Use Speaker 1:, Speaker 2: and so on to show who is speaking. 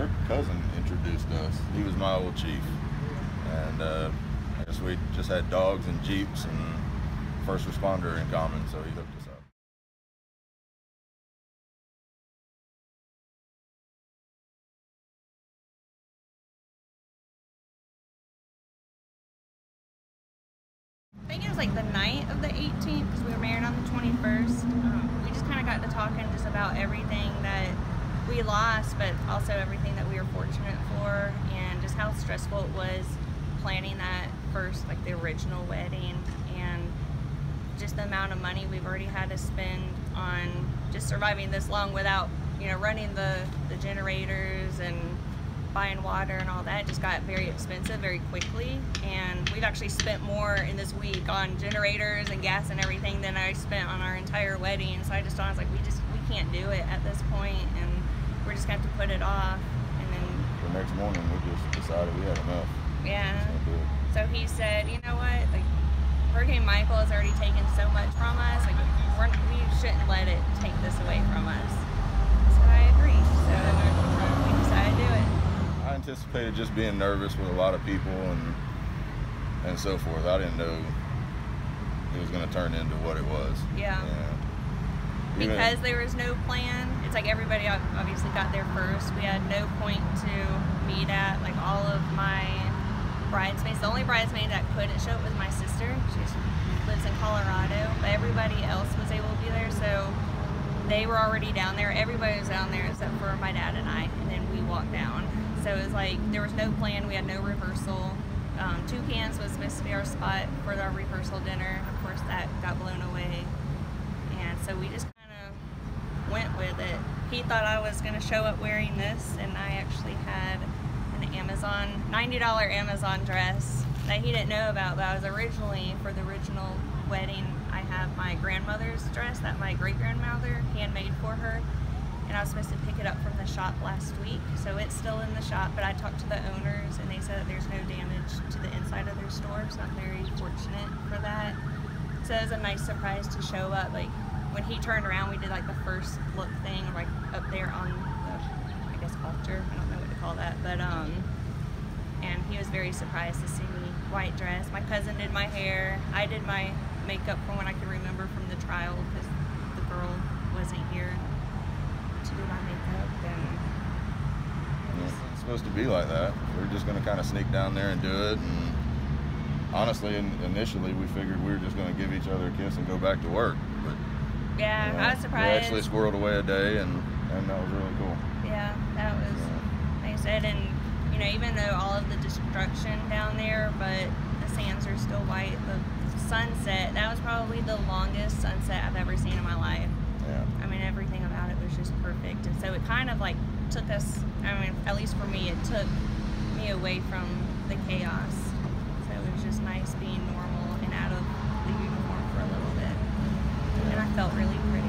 Speaker 1: her cousin introduced us. He was my old chief. And I guess we just had dogs and Jeeps and first responder in common, so he hooked us up.
Speaker 2: I think it was like the night of the 18th, because we were married on the 21st. We just kind of got to talking just about everything that we lost, but also everything that we were fortunate for, and just how stressful it was planning that first, like the original wedding, and just the amount of money we've already had to spend on just surviving this long without, you know, running the generators and buying water and all that. Just got very expensive very quickly, and we've actually spent more in this week on generators and gas and everything than I spent on our entire wedding. So I just thought, I was like, we can't do it at this point, and we're just gonna have to put it off. And then
Speaker 1: the next morning we just decided we had enough.
Speaker 2: Yeah. So he said, you know what, like, Hurricane Michael has already taken so much from us, like we shouldn't let it take this away from us. So I agree. So we decided to do it.
Speaker 1: I anticipated just being nervous with a lot of people and so forth. I didn't know it was going to turn into what it was.
Speaker 2: Yeah. Because there was no plan. It's like everybody obviously got there first. We had no point to meet at. Like all of my bridesmaids, the only bridesmaid that couldn't show up was my sister. She lives in Colorado, but everybody else was able to be there. So they were already down there. Everybody was down there except for my dad and I, and then we walked down. So it was like there was no plan. We had no rehearsal. Toucans was supposed to be our spot for our rehearsal dinner. Of course, that got blown away, and so we just kind of went with it. He thought I was going to show up wearing this, and I actually had an Amazon $90 Amazon dress that he didn't know about. But I was originally, for the original wedding, I have my grandmother's dress that my great-grandmother handmade for her, and I was supposed to pick it up from the shop last week, so it's still in the shop. But I talked to the owners, and they said that there's no damage to the inside of their store, so I'm very fortunate for that. So it was a nice surprise to show up. Like when he turned around, we did like the first look thing, like up there on the, I guess, altar. I don't know what to call that, but and he was very surprised to see me white dress. My cousin did my hair. I did my makeup from what I can remember from the trial, because the girl wasn't here to do my makeup. And
Speaker 1: it's supposed to be like that. We're just going to kind of sneak down there and do it. And honestly, initially we figured we were just going to give each other a kiss and go back to work. But
Speaker 2: yeah, I was surprised.
Speaker 1: We actually squirreled away a day, and that was really cool.
Speaker 2: Yeah, that was, like I said, and you know, even though all of the destruction down there, but the sands are still white. The sunset, that was probably the longest sunset I've ever seen in my life.
Speaker 1: Yeah. I
Speaker 2: mean, everything about it was just perfect, and so it kind of like took us, I mean, at least for me, it took me away from the chaos. So it was just nice being normal and out of the uniform for a little bit, and I felt really pretty.